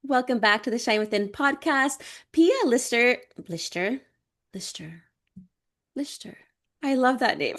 Welcome back to the Shine Within podcast. Pia Lister. Lister. I love that name.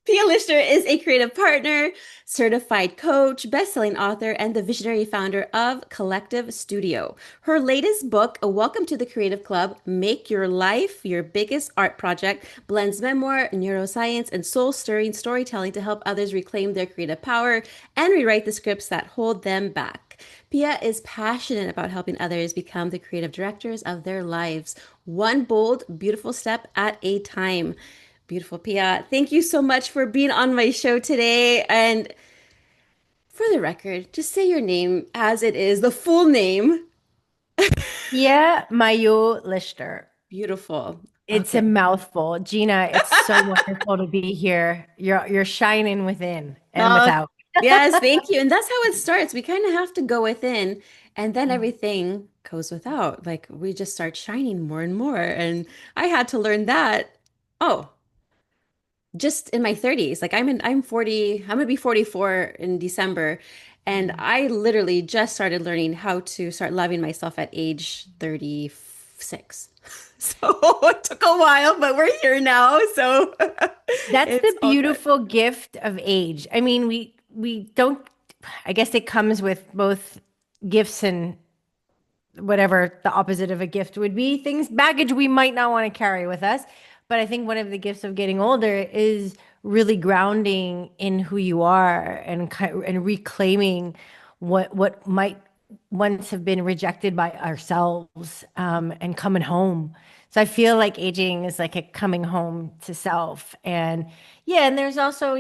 Pia Lister is a creative partner, certified coach, best-selling author, and the visionary founder of Collective Studio. Her latest book, A Welcome to the Creative Club, Make Your Life Your Biggest Art Project, blends memoir, neuroscience, and soul-stirring storytelling to help others reclaim their creative power and rewrite the scripts that hold them back. Pia is passionate about helping others become the creative directors of their lives, one bold, beautiful step at a time. Beautiful, Pia. Thank you so much for being on my show today. And for the record, just say your name as it is, the full name. Pia Mailhot-Leichter. Beautiful. It's a Okay. mouthful. Gina, it's so wonderful to be here. You're shining within and Oh, without. yes, thank you. And that's how it starts. We kind of have to go within, and then everything goes without. Like we just start shining more and more. And I had to learn that. Oh, just in my 30s. I'm 40, I'm gonna be 44 in December. And I literally just started learning how to start loving myself at age 36. So it took a while, but we're here now. So That's it's the all good. beautiful gift of age. I mean, we don't I guess it comes with both gifts and whatever the opposite of a gift would be, things baggage we might not want to carry with us. But I think one of the gifts of getting older is really grounding in who you are and reclaiming what might once have been rejected by ourselves, and coming home. So I feel like aging is like a coming home to self. And yeah, and there's also,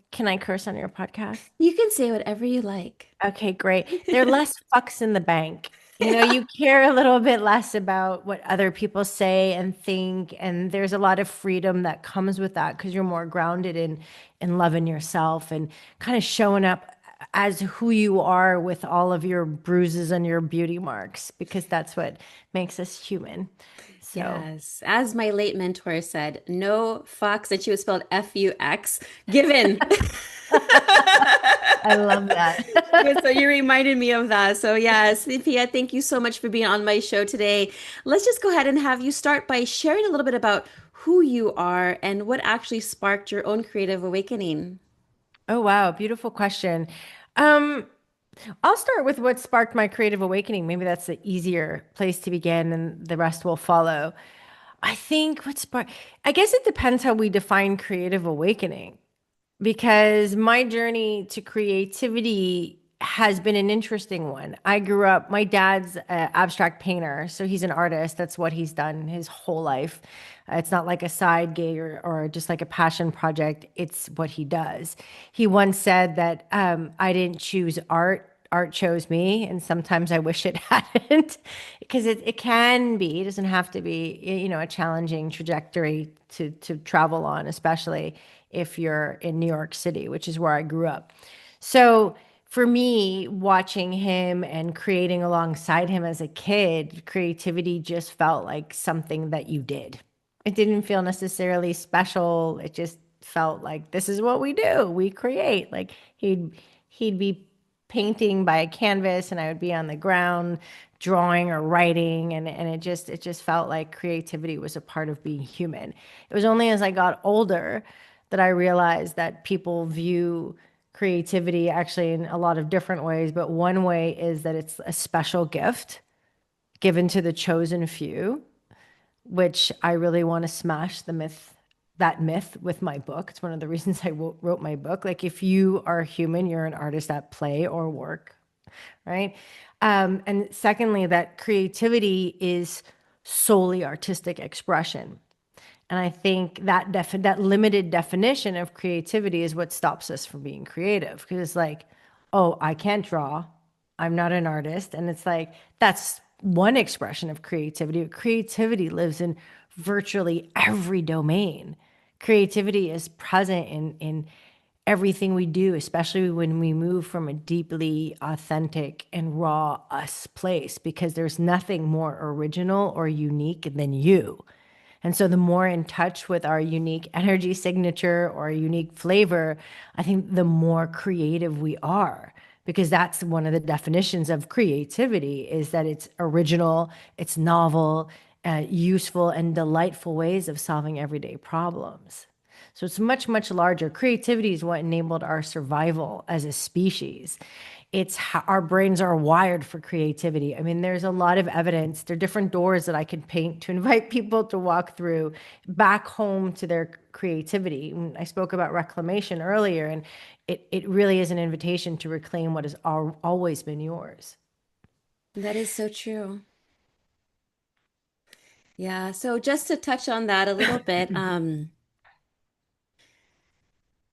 can I curse on your podcast? You can say whatever you like. Okay, great. There are less fucks in the bank. You care a little bit less about what other people say and think, and there's a lot of freedom that comes with that because you're more grounded in loving yourself and kind of showing up as who you are with all of your bruises and your beauty marks, because that's what makes us human. So, Yes. As my late mentor said, no fucks, and she was spelled Fux, given. I love that. Good. So you reminded me of that. So yes, Pia, thank you so much for being on my show today. Let's just go ahead and have you start by sharing a little bit about who you are and what actually sparked your own creative awakening. Oh, wow, beautiful question. Um, I'll start with what sparked my creative awakening. Maybe that's the easier place to begin, and the rest will follow. I think I guess it depends how we define creative awakening, because my journey to creativity has been an interesting one. I grew up, my dad's an abstract painter, so he's an artist. That's what he's done his whole life. It's not like a side gig or just like a passion project. It's what he does. He once said that I didn't choose art. Art chose me, and sometimes I wish it hadn't, because it can be, it doesn't have to be, a challenging trajectory to travel on, especially if you're in New York City, which is where I grew up. So for me, watching him and creating alongside him as a kid, creativity just felt like something that you did. It didn't feel necessarily special. It just felt like this is what we do. We create. Like he'd be painting by a canvas and I would be on the ground drawing or writing, and it just felt like creativity was a part of being human. It was only as I got older that I realized that people view creativity actually in a lot of different ways, but one way is that it's a special gift given to the chosen few, which I really want to smash that myth with my book. It's one of the reasons I wrote my book. Like, if you are human, you're an artist at play or work, right? And secondly, that creativity is solely artistic expression. And I think that limited definition of creativity is what stops us from being creative. Because it's like, oh, I can't draw. I'm not an artist. And it's like, that's one expression of creativity. Creativity lives in virtually every domain. Creativity is present in everything we do, especially when we move from a deeply authentic and raw us place, because there's nothing more original or unique than you. And so the more in touch with our unique energy signature or unique flavor, I think the more creative we are, because that's one of the definitions of creativity is that it's original, it's novel, useful, and delightful ways of solving everyday problems. So it's much, much larger. Creativity is what enabled our survival as a species. It's how our brains are wired for creativity. I mean, there's a lot of evidence. There are different doors that I can paint to invite people to walk through back home to their creativity. I spoke about reclamation earlier, and it really is an invitation to reclaim what has always been yours. That is so true. Yeah. So just to touch on that a little bit,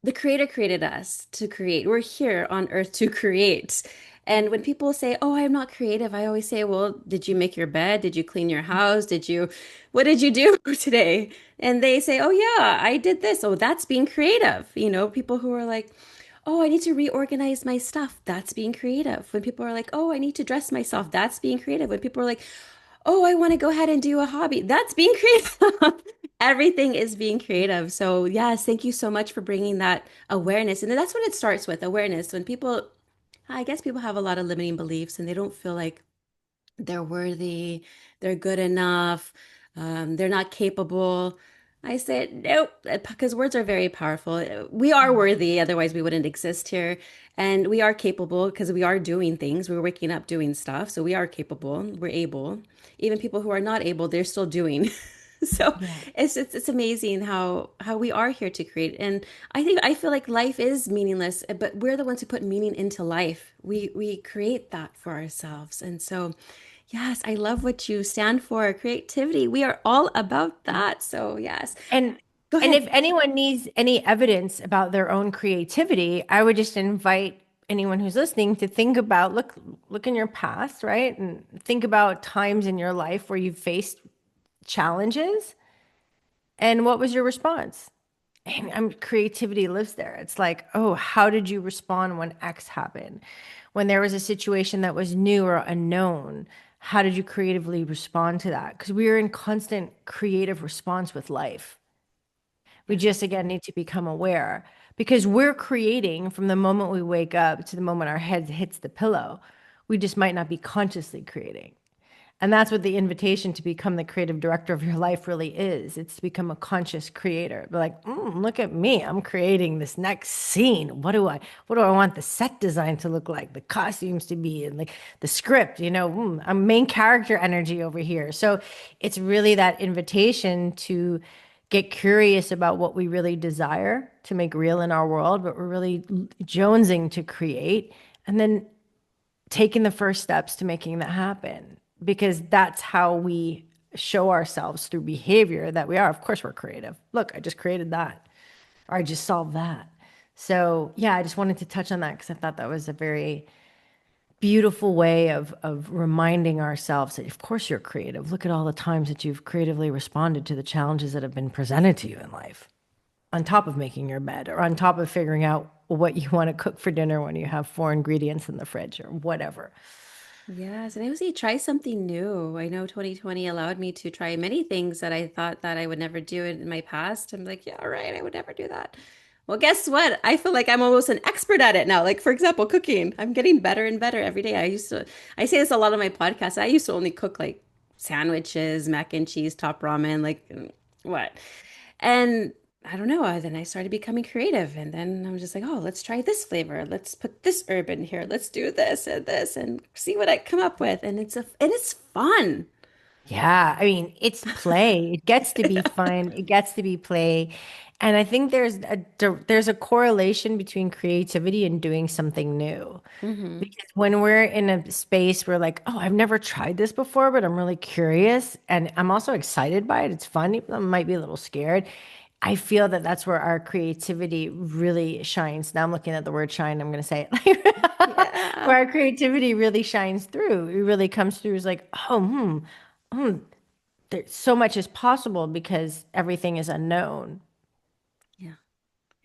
the creator created us to create. We're here on earth to create. And when people say, "Oh, I'm not creative," I always say, "Well, did you make your bed? Did you clean your house? What did you do today?" And they say, "Oh, yeah, I did this." Oh, that's being creative. People who are like, "Oh, I need to reorganize my stuff." That's being creative. When people are like, "Oh, I need to dress myself." That's being creative. When people are like, "Oh, I want to go ahead and do a hobby." That's being creative. Everything is being creative. So, yes, thank you so much for bringing that awareness. And that's what it starts with, awareness. I guess people have a lot of limiting beliefs and they don't feel like they're worthy, they're good enough, they're not capable. I said, nope, because words are very powerful. We are worthy, otherwise, we wouldn't exist here. And we are capable because we are doing things. We're waking up doing stuff. So we are capable, we're able. Even people who are not able, they're still doing. So Yeah. it's amazing how we are here to create. And I feel like life is meaningless, but we're the ones who put meaning into life. We create that for ourselves. And so yes, I love what you stand for, creativity. We are all about that. So, yes. And Go and ahead. if anyone needs any evidence about their own creativity, I would just invite anyone who's listening to think about look in your past, right? And think about times in your life where you've faced challenges and what was your response? And creativity lives there. It's like, oh, how did you respond when X happened? When there was a situation that was new or unknown, how did you creatively respond to that? Because we are in constant creative response with life. We Yeah. just, again, need to become aware because we're creating from the moment we wake up to the moment our head hits the pillow. We just might not be consciously creating. And that's what the invitation to become the creative director of your life really is. It's to become a conscious creator. Be like, look at me. I'm creating this next scene. What do I want the set design to look like? The costumes to be and like the script, I'm main character energy over here. So it's really that invitation to get curious about what we really desire to make real in our world, but we're really jonesing to create. And then taking the first steps to making that happen because that's how we show ourselves through behavior that we are. Of course, we're creative. Look, I just created that, or I just solved that. So, yeah, I just wanted to touch on that because I thought that was a very beautiful way of reminding ourselves that, of course, you're creative. Look at all the times that you've creatively responded to the challenges that have been presented to you in life, on top of making your bed or on top of figuring out what you want to cook for dinner when you have four ingredients in the fridge or whatever. Yes, and I would say try something new. I know 2020 allowed me to try many things that I thought that I would never do in my past. I'm like, yeah, right, I would never do that. Well, guess what? I feel like I'm almost an expert at it now. Like, for example, cooking. I'm getting better and better every day. I say this a lot on my podcast. I used to only cook like sandwiches, mac and cheese, top ramen, like what? And I don't know. Then I started becoming creative. And then I'm just like, oh, let's try this flavor. Let's put this herb in here. Let's do this and see what I come up with. And it's fun. Yeah, I mean, it's play. It gets to be fun. It gets to be play. And I think there's a correlation between creativity and doing something new. Hmm. Because when we're in a space where like, oh, I've never tried this before, but I'm really curious and I'm also excited by it. It's fun. I might be a little scared. I feel that that's where our creativity really shines. Now I'm looking at the word shine. I'm going to say it. Yeah. Where our creativity really shines through. It really comes through as like, oh, there's so much is possible because everything is unknown. Yeah.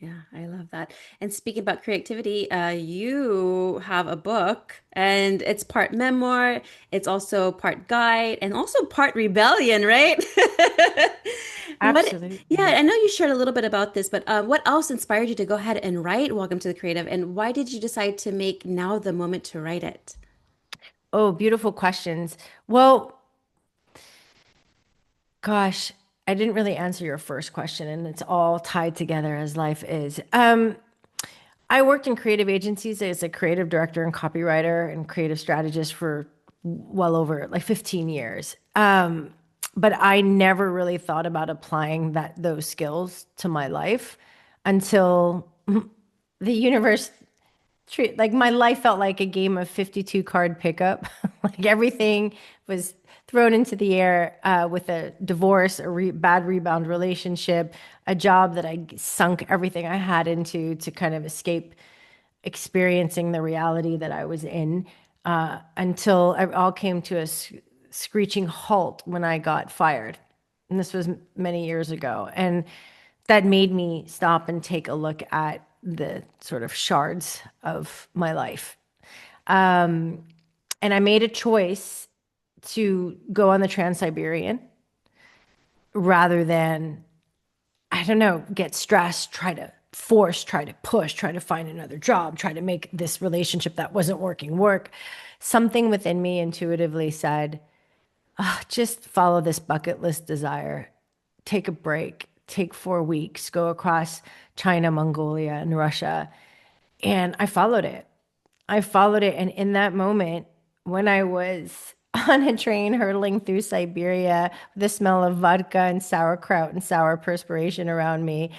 Yeah, I love that. And speaking about creativity, you have a book and it's part memoir, it's also part guide, and also part rebellion, right? Yeah, Absolutely. I know you shared a little bit about this, but what else inspired you to go ahead and write Welcome to the Creative? And why did you decide to make now the moment to write it? Oh, beautiful questions. Well, gosh, I didn't really answer your first question, and it's all tied together as life is. I worked in creative agencies as a creative director and copywriter and creative strategist for well over like 15 years. But I never really thought about applying those skills to my life until the universe like my life felt like a game of 52 card pickup. Like everything was thrown into the air with a divorce, bad rebound relationship, a job that I sunk everything I had into to kind of escape experiencing the reality that I was in until it all came to a screeching halt when I got fired. And this was many years ago. And that made me stop and take a look at the sort of shards of my life. And I made a choice to go on the Trans Siberian rather than, I don't know, get stressed, try to force, try to push, try to find another job, try to make this relationship that wasn't working work. Something within me intuitively said, "Ah, just follow this bucket list desire. Take a break, take 4 weeks, go across China, Mongolia, and Russia." And I followed it. I followed it. And in that moment, when I was on a train hurtling through Siberia, the smell of vodka and sauerkraut and sour perspiration around me,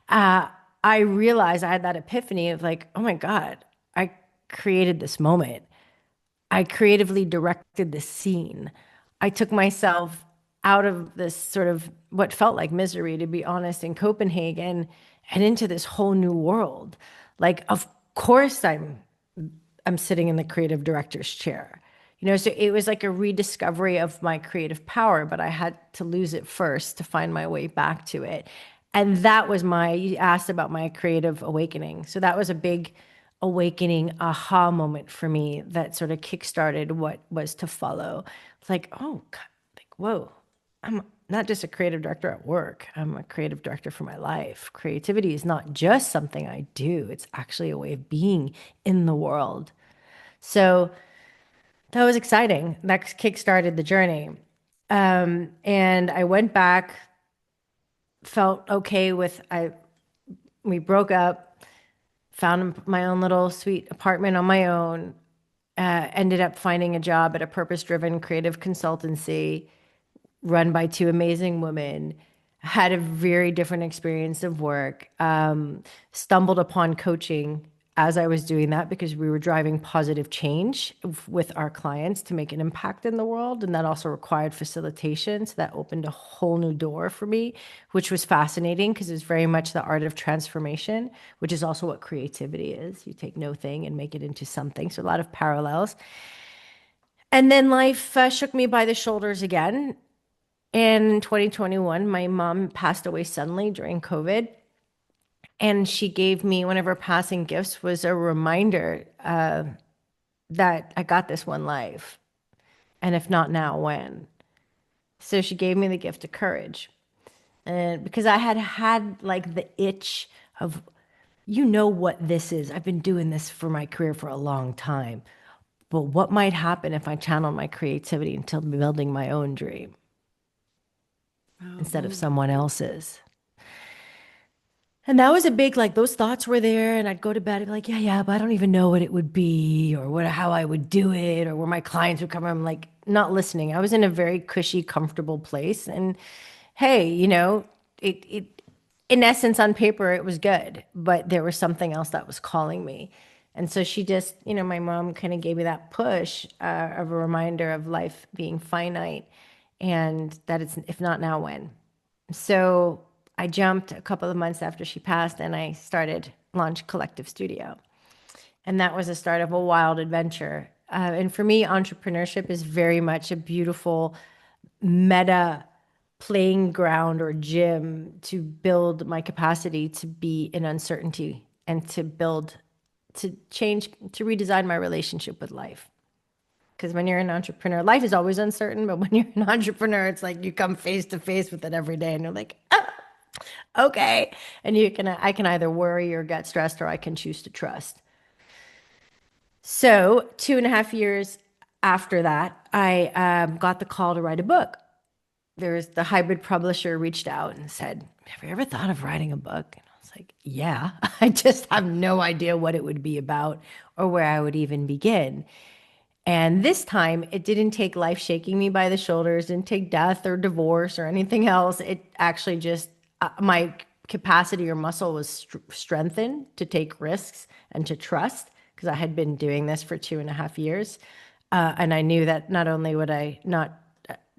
uh, I realized I had that epiphany of like, oh my God, I created this moment. I creatively directed the scene. I took myself out of this sort of what felt like misery, to be honest, in Copenhagen and into this whole new world. Like, of course, I'm sitting in the creative director's chair. So it was like a rediscovery of my creative power, but I had to lose it first to find my way back to it. And that was you asked about my creative awakening. So that was a big awakening aha moment for me that sort of kickstarted what was to follow. It's like, oh, God, like, whoa, I'm not just a creative director at work. I'm a creative director for my life. Creativity is not just something I do, it's actually a way of being in the world. So that was exciting. That kickstarted the journey. And I went back, felt okay we broke up, found my own little sweet apartment on my own, ended up finding a job at a purpose-driven creative consultancy run by two amazing women, had a very different experience of work, stumbled upon coaching as I was doing that because we were driving positive change with our clients to make an impact in the world. And that also required facilitation. So that opened a whole new door for me, which was fascinating because it's very much the art of transformation, which is also what creativity is. You take no thing and make it into something. So a lot of parallels. And then life shook me by the shoulders again. And in 2021, my mom passed away suddenly during COVID. And she gave me one of her passing gifts was a reminder that I got this one life. And if not now, when? So she gave me the gift of courage. And because I had had like the itch of, what this is. I've been doing this for my career for a long time. But what might happen if I channel my creativity into building my own dream instead of Oh, someone else's? And that was a big, like, those thoughts were there. And I'd go to bed and be like, yeah, yeah, but I don't even know what it would be or how I would do it or where my clients would come. I'm like, not listening. I was in a very cushy, comfortable place. And hey, in essence, on paper, it was good, but there was something else that was calling me. And so she just, my mom kind of gave me that push of a reminder of life being finite and that it's, if not now, when. So I jumped a couple of months after she passed and I started Launch Collective Studio. And that was the start of a wild adventure. And for me, entrepreneurship is very much a beautiful meta playing ground or gym to build my capacity to be in uncertainty and to build, to change, to redesign my relationship with life. Because when you're an entrepreneur, life is always uncertain, but when you're an entrepreneur, it's like you come face to face with it every day and you're like, ah, okay. And I can either worry or get stressed, or I can choose to trust. So 2.5 years after that, I got the call to write a book. There's the hybrid publisher reached out and said, have you ever thought of writing a book? And I was like, yeah, I just have no idea what it would be about or where I would even begin. And this time, it didn't take life shaking me by the shoulders, didn't take death or divorce or anything else. It actually just, my capacity or muscle was strengthened to take risks and to trust, because I had been doing this for 2.5 years. And I knew that not only would I not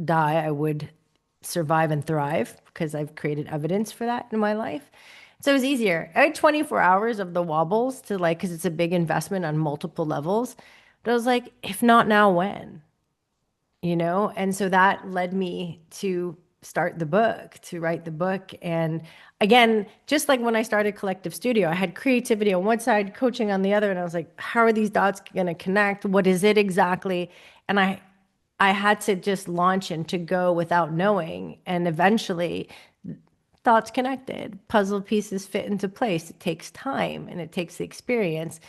die, I would survive and thrive, because I've created evidence for that in my life. So it was easier. I had 24 hours of the wobbles to like, because it's a big investment on multiple levels. But I was like, if not now, when? And so that led me to start the book, to write the book. And again, just like when I started Collective Studio, I had creativity on one side, coaching on the other. And I was like, how are these dots going to connect? What is it exactly? And I had to just launch and to go without knowing. And eventually thoughts connected, puzzle pieces fit into place. It takes time and it takes the experience.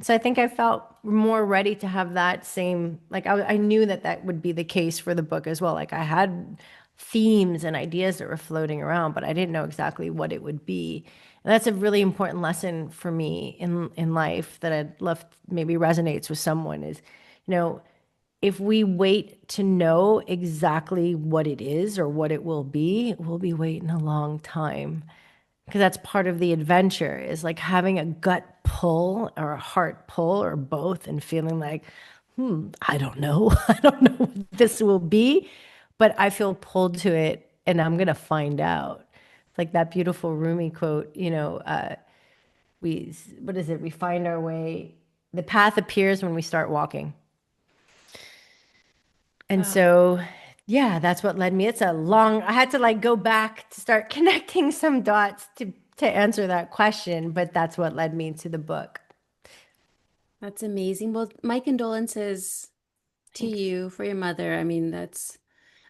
So I think I felt more ready to have that same, like I knew that that would be the case for the book as well. Like I had themes and ideas that were floating around, but I didn't know exactly what it would be. And that's a really important lesson for me in life that I'd love maybe resonates with someone is, you know, if we wait to know exactly what it is or what it will be, we'll be waiting a long time. Because that's part of the adventure is like having a gut pull or a heart pull or both and feeling like, I don't know. I don't know what this will be, but I feel pulled to it and I'm going to find out. It's like that beautiful Rumi quote, what is it? We find our way. The path appears when we start walking. And Wow. so, yeah, that's what led me. It's a long, I had to like go back to start connecting some dots to answer that question, but that's what led me to the book. That's amazing. Well, my condolences to Thanks. you for your mother. I mean,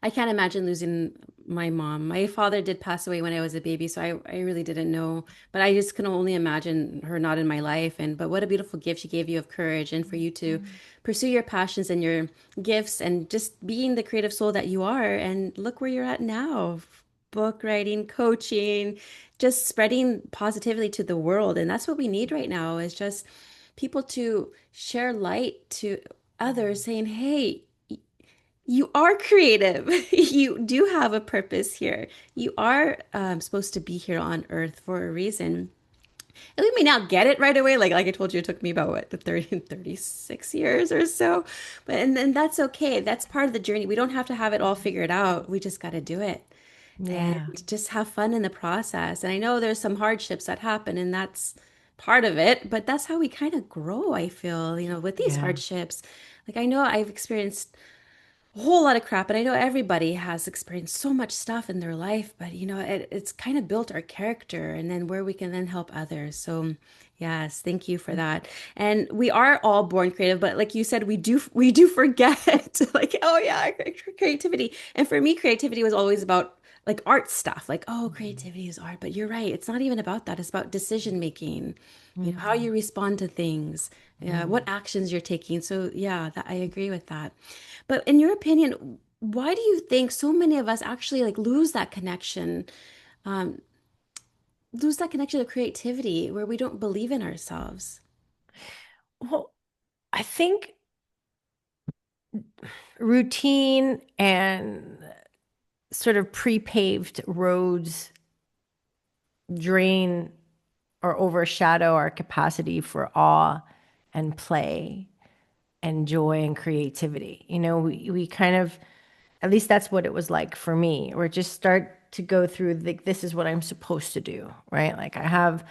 I can't imagine losing my mom. My father did pass away when I was a baby, so I really didn't know. But I just can only imagine her not in my life. But what a beautiful gift she gave you of courage and for you to pursue your passions and your gifts and just being the creative soul that you are. And look where you're at now. Book writing, coaching, just spreading positivity to the world. And that's what we need right now is just people to share light to others saying, hey, you are creative. You do have a purpose here. You are supposed to be here on earth for a reason. And we may not get it right away. Like I told you, it took me about what, the 36 years or so. But and then that's okay. That's part of the journey. We don't have to have it all figured out. We just got to do it and Yeah. just have fun in the process. And I know there's some hardships that happen, and that's part of it, but that's how we kind of grow, I feel, with these Yeah. hardships. Like I know I've experienced a whole lot of crap, and I know everybody has experienced so much stuff in their life, but it's kind of built our character and then where we can then help others. So yes, thank you for that. And we are all born creative, but like you said, we do forget like, oh yeah, creativity. And for me, creativity was always about like art stuff, like, oh, creativity is art. But you're right, it's not even about that. It's about decision making, how Mhm. you respond to things, what Mhm. actions you're taking. So yeah, I agree with that. But in your opinion, why do you think so many of us actually like um, lose that connection to creativity where we don't believe in ourselves? Well, I think routine and sort of pre-paved roads drain or overshadow our capacity for awe and play and joy and creativity. We kind of, at least that's what it was like for me, or just start to go through this is what I'm supposed to do, right? Like I have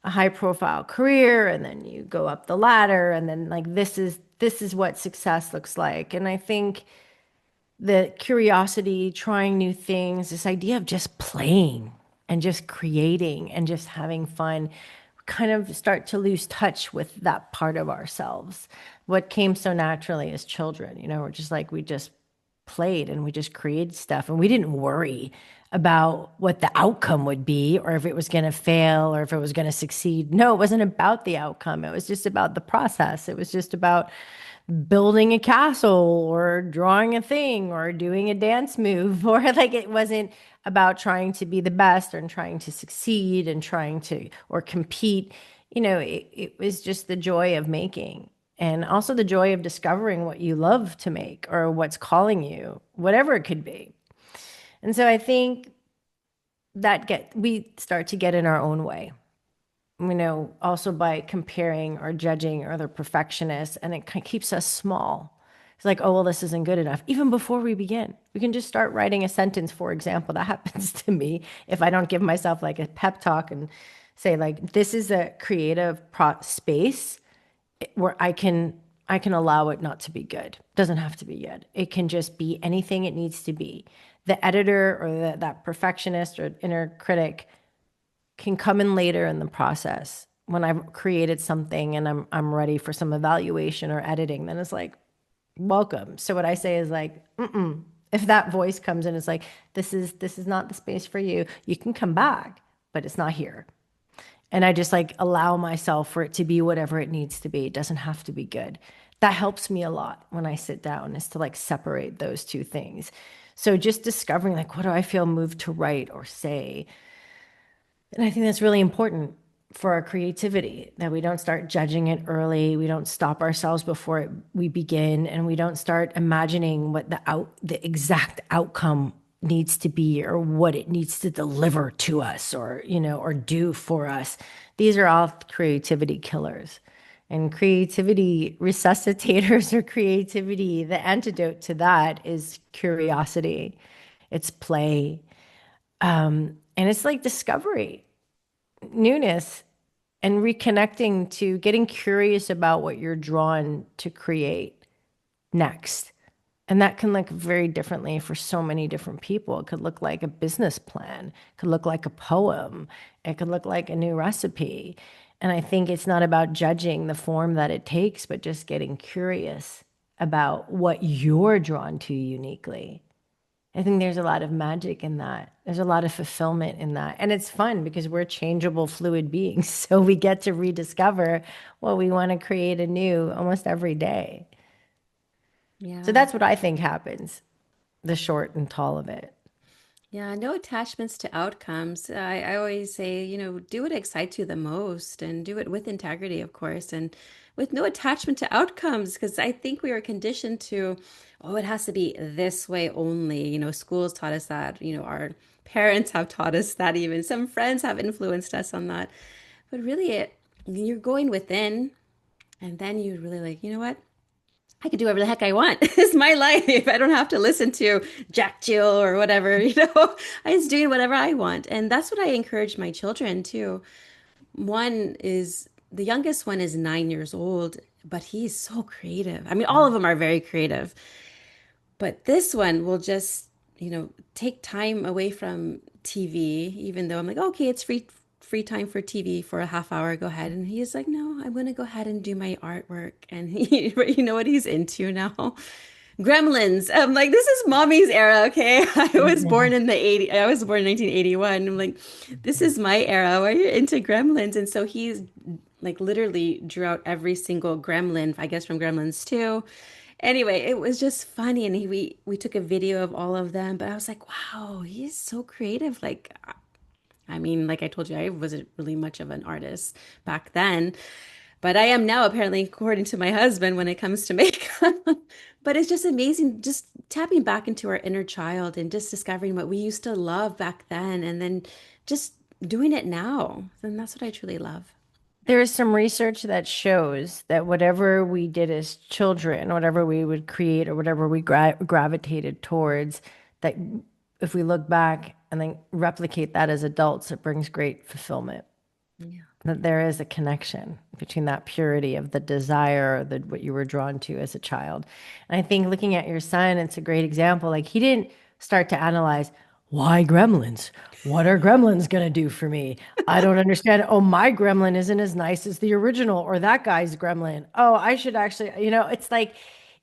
a high profile career and then you go up the ladder and then like this is what success looks like. And I think the curiosity, trying new things, this idea of just playing and just creating and just having fun, kind of start to lose touch with that part of ourselves. What came so naturally as children, we're just like, we just played and we just created stuff and we didn't worry about what the outcome would be or if it was going to fail or if it was going to succeed. No, it wasn't about the outcome. It was just about the process. It was just about building a castle or drawing a thing or doing a dance move or like it wasn't about trying to be the best and trying to succeed and trying to or compete. It was just the joy of making and also the joy of discovering what you love to make or what's calling you, whatever it could be. And so I think we start to get in our own way, also by comparing or judging or the perfectionists, and it keeps us small. It's like, oh, well, this isn't good enough. Even before we begin, we can just start writing a sentence, for example. That happens to me if I don't give myself like a pep talk and say, like, this is a creative space where I can allow it not to be good. It doesn't have to be good. It can just be anything it needs to be. The editor or that perfectionist or inner critic can come in later in the process when I've created something and I'm ready for some evaluation or editing. Then it's like, welcome. So what I say is like, mm-mm. If that voice comes in, it's like, this is not the space for you. You can come back, but it's not here. And I just like allow myself for it to be whatever it needs to be. It doesn't have to be good. That helps me a lot when I sit down, is to like separate those two things. So just discovering like, what do I feel moved to write or say? And I think that's really important for our creativity, that we don't start judging it early. We don't stop ourselves before we begin, and we don't start imagining what the exact outcome needs to be or what it needs to deliver to us or, or do for us. These are all creativity killers. And creativity resuscitators or creativity, the antidote to that is curiosity. It's play. And it's like discovery, newness, and reconnecting to getting curious about what you're drawn to create next. And that can look very differently for so many different people. It could look like a business plan, it could look like a poem, it could look like a new recipe. And I think it's not about judging the form that it takes, but just getting curious about what you're drawn to uniquely. I think there's a lot of magic in that. There's a lot of fulfillment in that. And it's fun because we're changeable, fluid beings. So we get to rediscover what we want to create anew almost every day. So Yeah. that's what I think happens, the short and tall of it. Yeah, no attachments to outcomes. I always say, do what excites you the most and do it with integrity, of course, and with no attachment to outcomes, because I think we are conditioned to, oh, it has to be this way only. Schools taught us that, our parents have taught us that, even some friends have influenced us on that. But really, you're going within, and then you really like, you know what? I can do whatever the heck I want. It's my life. I don't have to listen to Jack Jill or whatever, I'm just doing whatever I want. And that's what I encourage my children too. The youngest one is 9 years old, but he's so creative. I mean, all of them are very creative, but this one will just, take time away from TV, even though I'm like, okay, it's free time for TV for a half hour. Go ahead. And he's like, no, I'm going to go ahead and do my artwork. And you know what he's into now? Gremlins. I'm like, this is mommy's era, okay? I was born in the 80s. I was born in 1981. I'm like, this is my era where you're into Gremlins. And so he's like literally drew out every single Gremlin, I guess from Gremlins 2. Anyway, it was just funny, and we took a video of all of them. But I was like, wow, he's so creative. Like, I mean, like I told you, I wasn't really much of an artist back then, but I am now, apparently, according to my husband, when it comes to makeup. But it's just amazing, just tapping back into our inner child and just discovering what we used to love back then, and then just doing it now. And that's what I truly love. There is some research that shows that whatever we did as children, whatever we would create or whatever we gravitated towards, that if we look back and then replicate that as adults, it brings great fulfillment. Yeah. that there is a connection between that purity of the desire, the what you were drawn to as a child. And I think looking at your son, it's a great example. Like he didn't start to analyze why gremlins? What are gremlins going to do for me? I don't understand. Oh, my gremlin isn't as nice as the original, or that guy's gremlin. Oh, I should actually, it's like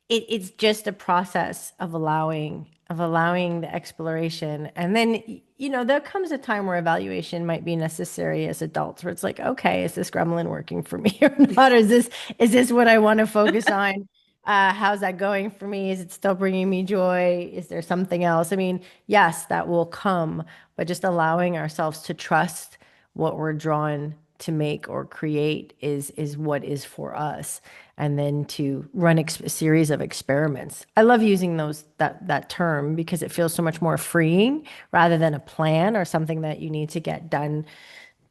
it's just a process of allowing the exploration. And then, there comes a time where evaluation might be necessary as adults, where it's like, okay, is this gremlin working for me or not? Is this what I want to focus on? How's that going for me? Is it still bringing me joy? Is there something else? I mean, yes, that will come, but just allowing ourselves to trust what we're drawn to make or create is what is for us, and then to run a series of experiments. I love using that term because it feels so much more freeing rather than a plan or something that you need to get done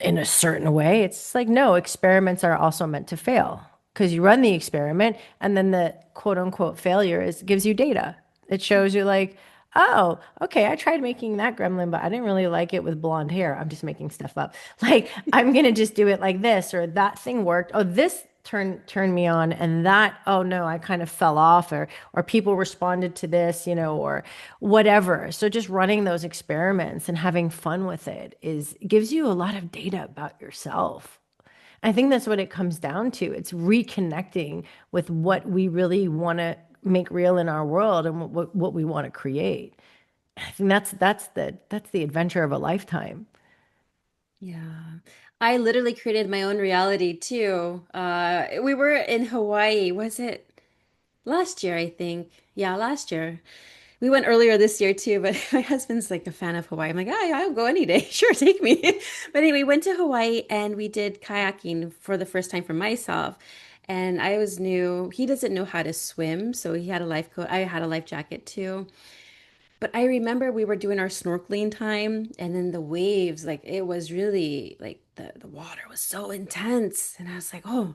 in a certain way. It's like, no, experiments are also meant to fail because you run the experiment and then the quote unquote failure gives you data. It shows you like, oh, okay, I tried making that gremlin, but I didn't really like it with blonde hair. I'm just making stuff up. Like, I'm gonna just do it like this, or that thing worked. Oh, this turned me on, and that, oh no, I kind of fell off, or people responded to this, or whatever. So just running those experiments and having fun with it gives you a lot of data about yourself. I think that's what it comes down to. It's reconnecting with what we really want to make real in our world and what we want to create. I think that's the adventure of a lifetime. Yeah. I literally created my own reality too. We were in Hawaii. Was it last year, I think? Yeah, last year. We went earlier this year too, but my husband's like a fan of Hawaii. I'm like, oh, yeah, I'll go any day. Sure, take me. But anyway, we went to Hawaii and we did kayaking for the first time for myself. And I was new. He doesn't know how to swim, so he had a life coat. I had a life jacket too. But I remember we were doing our snorkeling time, and then the waves, like it was really like the water was so intense. And I was like, oh,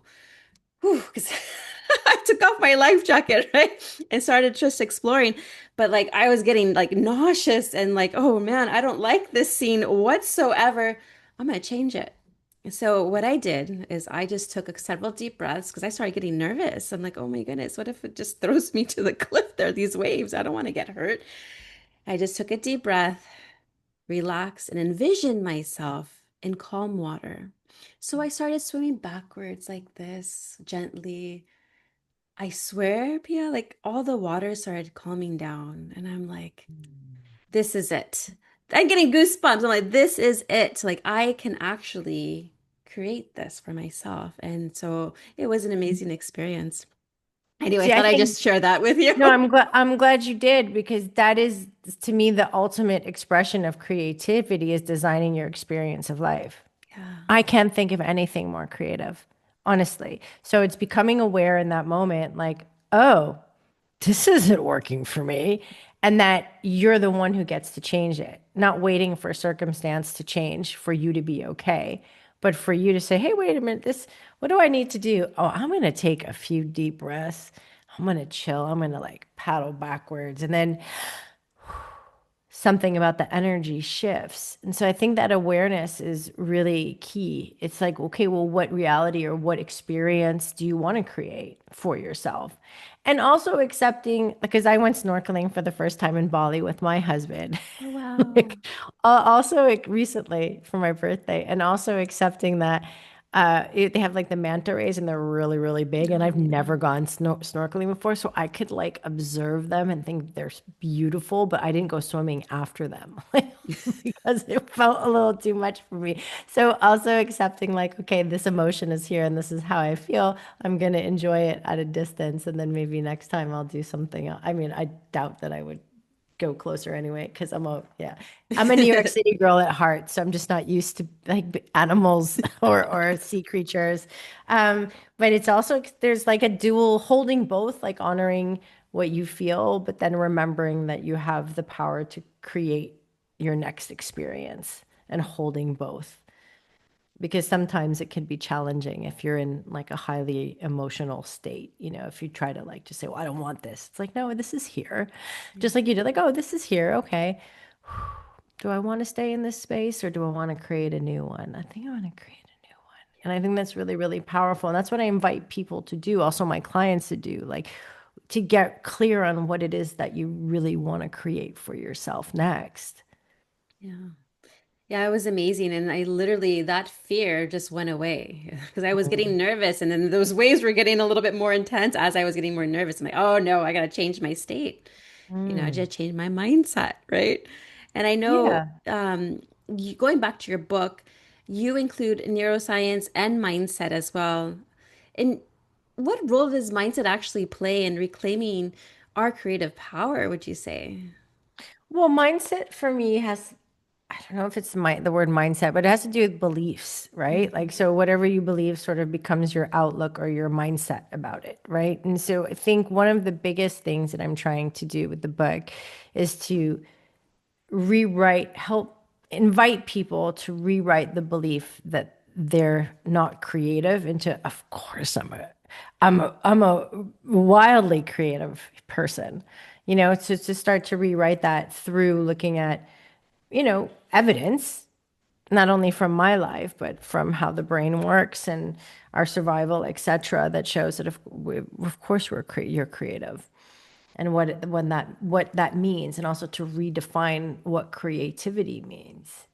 whew, because I took off my life jacket, right? And started just exploring. But like I was getting like nauseous and like, oh man, I don't like this scene whatsoever. I'm gonna change it. So what I did is I just took several deep breaths because I started getting nervous. I'm like, oh my goodness, what if it just throws me to the cliff? There are these waves. I don't want to get hurt. I just took a deep breath, relaxed, and envisioned myself in calm water. So I started swimming backwards like this, gently. I swear, Pia, like all the water started calming down. And I'm like, this is it. I'm getting goosebumps. I'm like, this is it. Like, I can actually create this for myself. And so it was an amazing experience. Anyway, I See, I thought I'd think just share that with you. no, I'm glad you did, because that is to me the ultimate expression of creativity is designing your experience of life. Yeah. I can't think of anything more creative, honestly. So it's becoming aware in that moment, like, oh, this isn't working for me. And that you're the one who gets to change it, not waiting for circumstance to change for you to be okay, but for you to say, hey, wait a minute, what do I need to do? Oh, I'm going to take a few deep breaths. I'm going to chill. I'm going to like paddle backwards. And then something about the energy shifts. And so I think that awareness is really key. It's like, okay, well, what reality or what experience do you want to create for yourself? And also accepting, because I went snorkeling for the first time in Bali with my husband, Oh, wow. like, also like, recently for my birthday, and also accepting that they have like the manta rays and they're really, really big. And Oh, I've yeah. never gone snorkeling before. So I could like observe them and think they're beautiful, but I didn't go swimming after them because it felt a little too much for me. So also accepting like, okay, this emotion is here and this is how I feel. I'm going to enjoy it at a distance. And then maybe next time I'll do something else. I mean, I doubt that I would go closer anyway because I'm a New York City girl at heart, so I'm just not used to like animals or sea creatures. But it's also there's like a dual holding both, like honoring what you feel, but then remembering that you have the power to create your next experience and holding both. Because sometimes it can be challenging if you're in like a highly emotional state. If you try to like just say, well, I don't want this. It's like, no, this is here. Just like you did, like, oh, this is here. Okay. Do I want to stay in this space or do I want to create a new one? I think I want to create a new one. And I think that's really, really powerful. And that's what I invite people to do, also my clients to do, like to get clear on what it is that you really want to create for yourself next. Yeah. Yeah, it was amazing. And I literally, that fear just went away because I was getting nervous. And then those waves were getting a little bit more intense as I was getting more nervous. I'm like, oh no, I got to change my state. I Mm. just changed my mindset, right? And I know Yeah. going back to your book, you include neuroscience and mindset as well. And what role does mindset actually play in reclaiming our creative power, would you say? Well, mindset for me has, I don't know if it's the word mindset, but it has to do with beliefs, right? Like, Mhm. so whatever you believe sort of becomes your outlook or your mindset about it, right? And so I think one of the biggest things that I'm trying to do with the book is to help invite people to rewrite the belief that they're not creative into, of course, I'm a wildly creative person, to start to rewrite that through looking at, evidence, not only from my life, but from how the brain works and our survival, et cetera, that shows that of course you're creative and what that means, and also to redefine what creativity means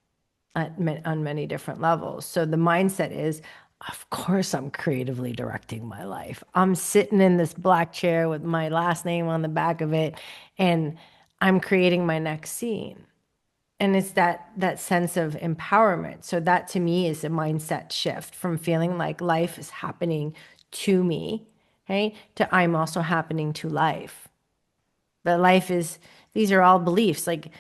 on many different levels. So the mindset is, of course, I'm creatively directing my life. I'm sitting in this black chair with my last name on the back of it, and I'm creating my next scene. And it's that sense of empowerment. So that to me is a mindset shift from feeling like life is happening to me, okay, to I'm also happening to life. But life is, these are all beliefs. Like,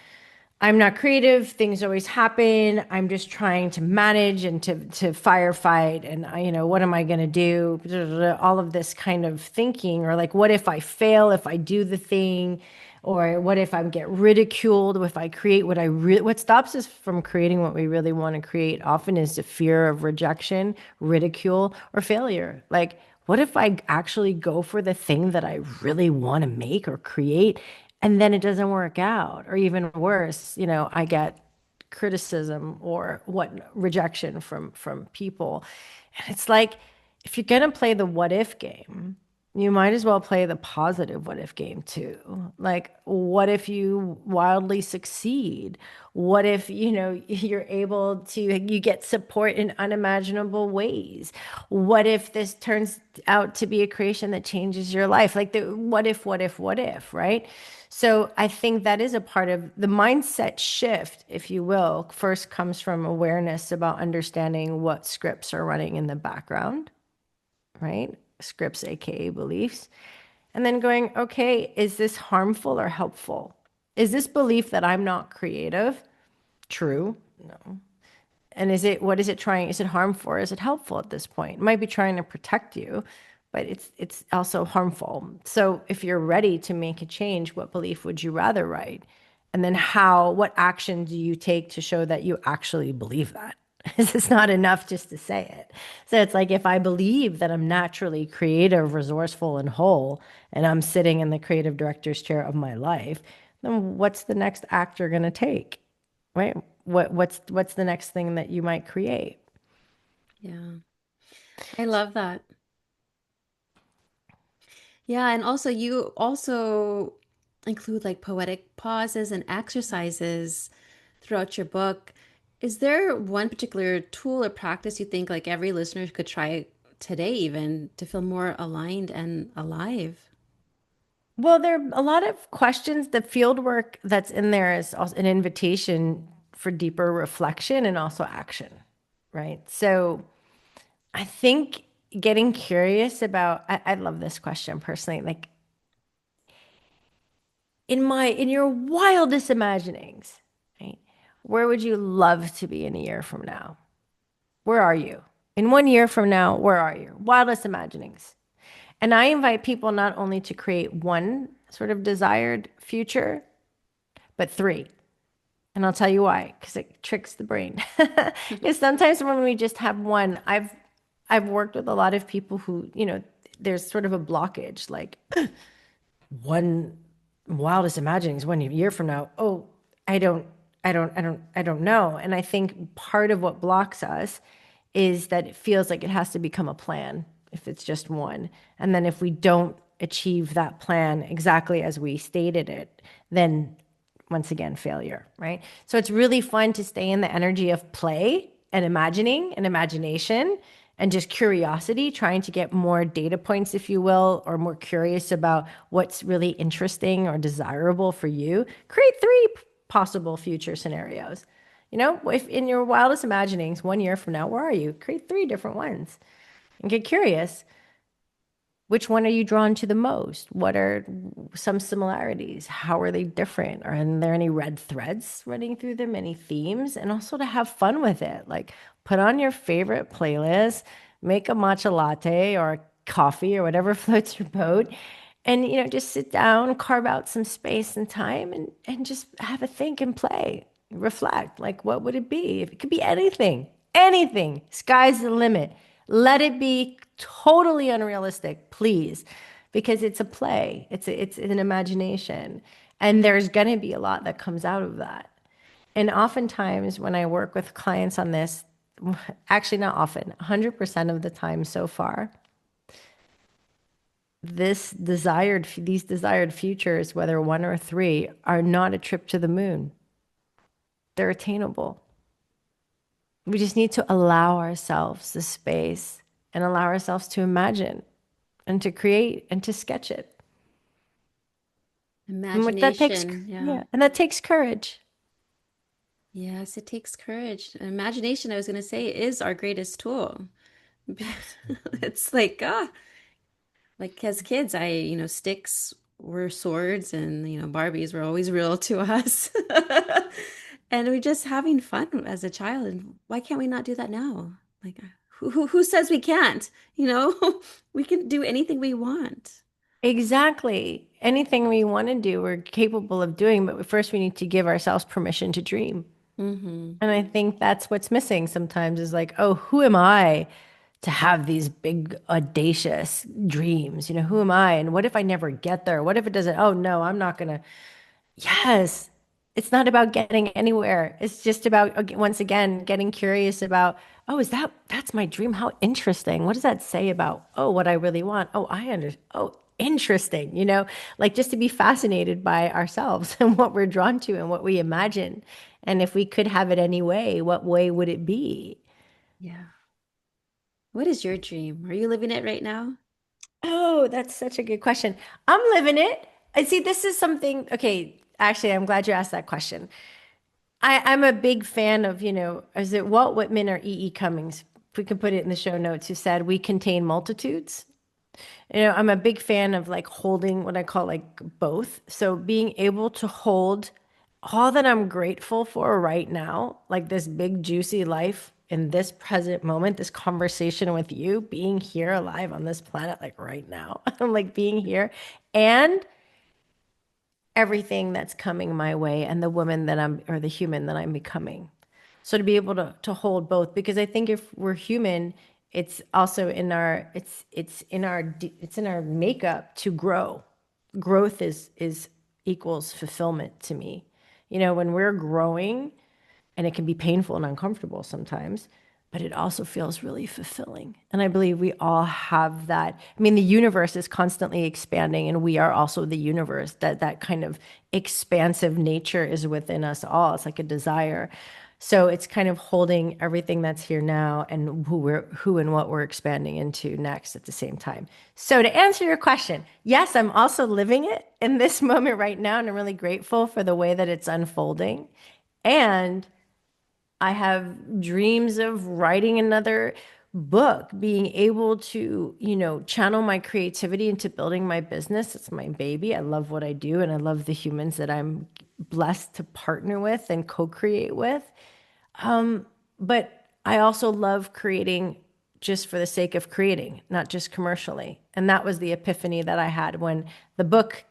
I'm not creative, things always happen. I'm just trying to manage and to firefight. And what am I going to do? All of this kind of thinking, or like, what if I fail if I do the thing? Or what if I get ridiculed if I create what stops us from creating what we really want to create often is the fear of rejection, ridicule, or failure. Like, what if I actually go for the thing that I really want to make or create, and then it doesn't work out? Or even worse, I get criticism or what rejection from people. And it's like, if you're going to play the what if game, you might as well play the positive what if game too. Like, what if you wildly succeed? What if, you're able to, you get support in unimaginable ways? What if this turns out to be a creation that changes your life? Like the what if, right? So I think that is a part of the mindset shift, if you will, first comes from awareness about understanding what scripts are running in the background, right? Scripts, AKA beliefs. And then going, okay, is this harmful or helpful? Is this belief that I'm not creative true? No. And what is it trying? Is it harmful or is it helpful at this point? It might be trying to protect you, but it's also harmful. So if you're ready to make a change, what belief would you rather write? And then what action do you take to show that you actually believe that? It's not enough just to say it. So it's like, if I believe that I'm naturally creative, resourceful, and whole, and I'm sitting in the creative director's chair of my life, then what's the next act you're going to take? Right? What's the next thing that you might create? Yeah, I love that. Yeah, and also you also include like poetic pauses and exercises throughout your book. Is there one particular tool or practice you think like every listener could try today even to feel more aligned and alive? Well, there are a lot of questions. The field work that's in there is also an invitation for deeper reflection and also action, right? So I think getting curious about, I love this question personally. Like, in your wildest imaginings, right? Where would you love to be in a year from now? Where are you? In 1 year from now, where are you? Wildest imaginings. And I invite people not only to create one sort of desired future, but three. And I'll tell you why, because it tricks the brain. Because sometimes when we just have one, I've worked with a lot of people who, there's sort of a blockage, like one wildest imaginings 1 year from now. Oh, I don't know. And I think part of what blocks us is that it feels like it has to become a plan if it's just one. And then if we don't achieve that plan exactly as we stated it, then once again, failure, right? So it's really fun to stay in the energy of play and imagining and imagination and just curiosity, trying to get more data points, if you will, or more curious about what's really interesting or desirable for you. Create three possible future scenarios. You know, if in your wildest imaginings, 1 year from now, where are you? Create three different ones and get curious. Which one are you drawn to the most? What are some similarities? How are they different? Are there any red threads running through them? Any themes? And also to have fun with it. Like put on your favorite playlist, make a matcha latte or coffee or whatever floats your boat. And just sit down, carve out some space and time and just have a think and play. Reflect. Like what would it be? It could be anything. Anything. Sky's the limit. Let it be totally unrealistic, please, because it's a play. It's an imagination, and there's going to be a lot that comes out of that. And oftentimes, when I work with clients on this, actually not often, 100% of the time so far, these desired futures, whether one or three, are not a trip to the moon. They're attainable. We just need to allow ourselves the space and allow ourselves to imagine and to create and to sketch it. And what that takes, Imagination. Yeah. yeah, and that takes courage. Yes, it takes courage. Imagination, I was going to say, is our greatest tool. It's like, like as kids, sticks were swords and, Barbies were always real to us. And we're just having fun as a child. And why can't we not do that now? Like, who says we can't? We can do anything we want. Exactly. Anything we want to do, we're capable of doing, but first we need to give ourselves permission to dream. Hmm. And I think that's what's missing sometimes is like, oh, who am I to have these big, audacious dreams? Who am I? And what if I never get there? What if it doesn't? Oh, no, I'm not going to. Yes. It's not about getting anywhere. It's just about, once again, getting curious about, oh, that's my dream? How interesting. What does that say about, oh, what I really want? Oh, I understand. Oh, interesting. Like just to be fascinated by ourselves and what we're drawn to and what we imagine. And if we could have it any way, what way would it be? Yeah. What is your dream? Are you living it right now? Oh, that's such a good question. I'm living it. I see this is something, okay, actually, I'm glad you asked that question. I'm a big fan of, is it Walt Whitman or E. E. Cummings? If we could put it in the show notes, who said, "We contain multitudes." I'm a big fan of like holding what I call like both. So being able to hold all that I'm grateful for right now, like this big, juicy life in this present moment, this conversation with you, being here alive on this planet, like right now, I'm like being here. And everything that's coming my way and the woman that I'm or the human that I'm becoming. So to be able to hold both, because I think if we're human, it's also in our it's in our makeup to grow. Growth is equals fulfillment to me. When we're growing, and it can be painful and uncomfortable sometimes, but it also feels really fulfilling. And I believe we all have that. I mean, the universe is constantly expanding, and we are also the universe. That kind of expansive nature is within us all. It's like a desire. So it's kind of holding everything that's here now and who and what we're expanding into next at the same time. So to answer your question, yes, I'm also living it in this moment right now, and I'm really grateful for the way that it's unfolding. And I have dreams of writing another book, being able to, channel my creativity into building my business. It's my baby. I love what I do, and I love the humans that I'm blessed to partner with and co-create with. But I also love creating just for the sake of creating, not just commercially. And that was the epiphany that I had when the book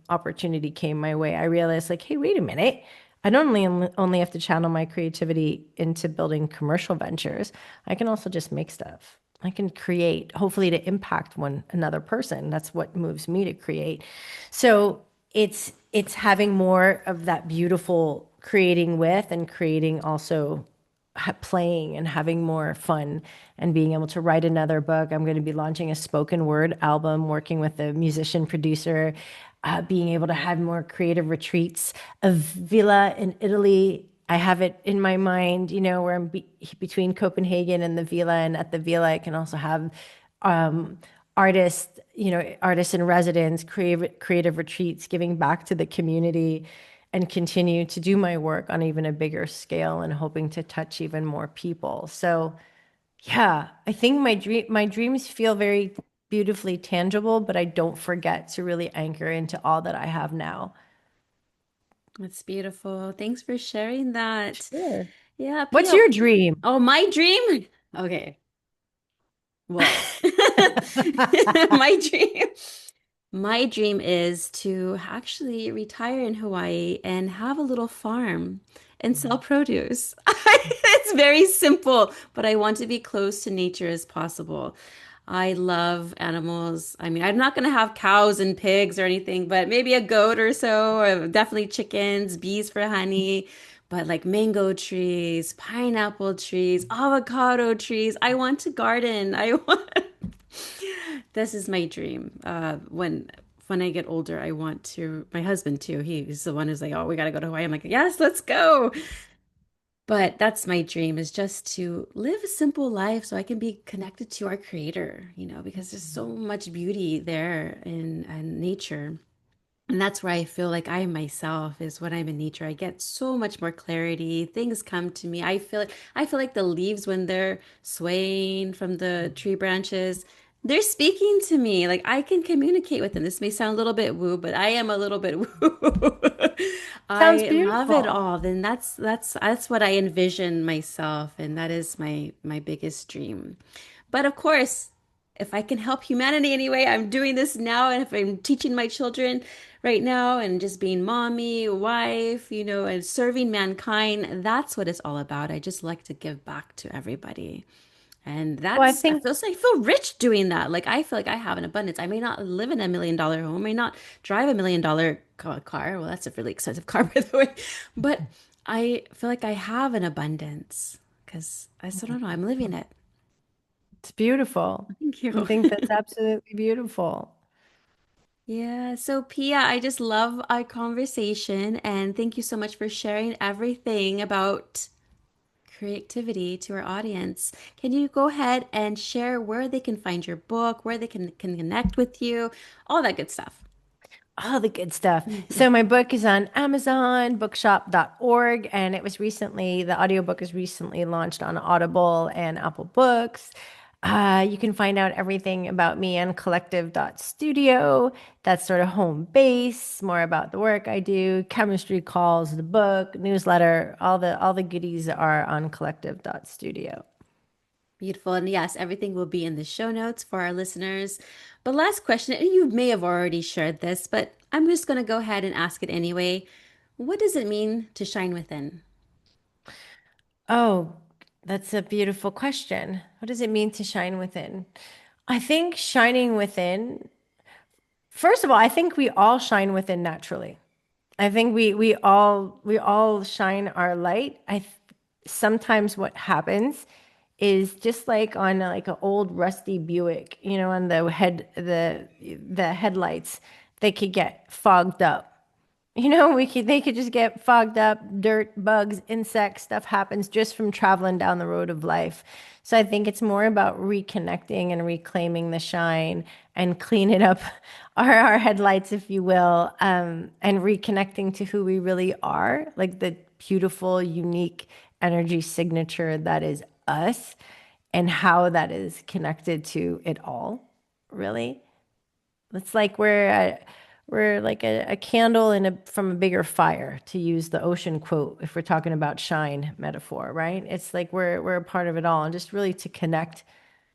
opportunity came my way. I realized like, hey, wait a minute. I don't only have to channel my creativity into building commercial ventures. I can also just make stuff. I can create, hopefully to impact another person. That's what moves me to create. So it's having more of that beautiful creating with and creating also playing and having more fun and being able to write another book. I'm going to be launching a spoken word album, working with a musician producer, being able to have more creative retreats, a villa in Italy. I have it in my mind, where I'm between Copenhagen and the villa, and at the villa, I can also have um, artists in residence, creative retreats, giving back to the community, and continue to do my work on even a bigger scale and hoping to touch even more people. So, yeah, I think my dreams feel very beautifully tangible, but I don't forget to really anchor into all that I have now. That's beautiful. Thanks for sharing that. Sure. Yeah, What's Pia. your dream? Oh, my dream? Okay. Well, my dream. My dream is to actually retire in Hawaii and have a little farm and sell produce. It's very simple, but I want to be close to nature as possible. I love animals. I mean, I'm not going to have cows and pigs or anything, but maybe a goat or so, or definitely chickens, bees for honey, but like mango trees, pineapple trees, avocado trees. I want to garden. I want this is my dream. When I get older, I want to. My husband too. He's the one who's like, "Oh, we got to go to Hawaii." I'm like, "Yes, let's go." But that's my dream is just to live a simple life so I can be connected to our creator, because there's so much beauty there in nature. And that's where I feel like I myself is when I'm in nature. I get so much more clarity. Things come to me. I feel like the leaves when they're swaying from the tree branches, they're speaking to me. Like I can communicate with them. This may sound a little bit woo, but I am a little bit woo. Sounds I love it beautiful. all. Then that's what I envision myself, and that is my biggest dream. But of course, if I can help humanity anyway, I'm doing this now. And if I'm teaching my children right now and just being mommy, wife, and serving mankind, that's what it's all about. I just like to give back to everybody. And Well, I I think feel I feel rich doing that. Like I feel like I have an abundance. I may not live in $1 million home, may not drive $1 million car. Well, that's a really expensive car, by the way. But I feel like I have an abundance because I still don't know. I'm living it. it's beautiful. Thank I you. think that's absolutely beautiful. Yeah, so Pia, I just love our conversation and thank you so much for sharing everything about creativity to our audience. Can you go ahead and share where they can find your book, where they can connect with you, all that good stuff? All the good stuff. So my book is on Amazon, bookshop.org, and the audiobook is recently launched on Audible and Apple Books. You can find out everything about me on collective.studio. That's sort of home base, more about the work I do, chemistry calls, the book, newsletter, all the goodies are on collective.studio. Beautiful. And yes, everything will be in the show notes for our listeners. But last question, and you may have already shared this, but I'm just going to go ahead and ask it anyway. What does it mean to shine within? Oh, that's a beautiful question. What does it mean to shine within? I think shining within, first of all, I think we all shine within naturally. I think we all shine our light. Sometimes what happens is just like on like an old rusty Buick, on the headlights, they could get fogged up. They could just get fogged up, dirt, bugs, insects, stuff happens just from traveling down the road of life. So I think it's more about reconnecting and reclaiming the shine and cleaning up our headlights, if you will, and reconnecting to who we really are, like the beautiful, unique energy signature that is us and how that is connected to it all, really. It's like we're like a candle from a bigger fire, to use the ocean quote, if we're talking about shine metaphor, right? It's like we're a part of it all, and just really to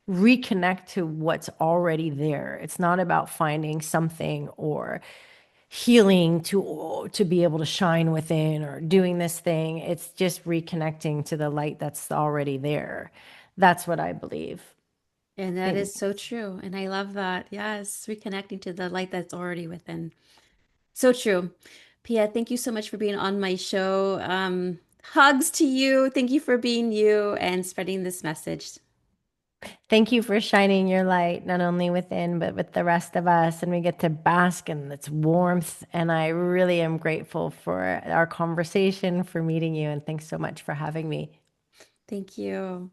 reconnect to what's already there. It's not about finding something or healing to be able to shine within or doing this thing. It's just reconnecting to the light that's already there. That's what I believe. And that It is so true. And I love that. Yes, reconnecting to the light that's already within. So true. Pia, thank you so much for being on my show. Hugs to you. Thank you for being you and spreading this message. Thank you for shining your light, not only within, but with the rest of us. And we get to bask in its warmth. And I really am grateful for our conversation, for meeting you. And thanks so much for having me. Thank you.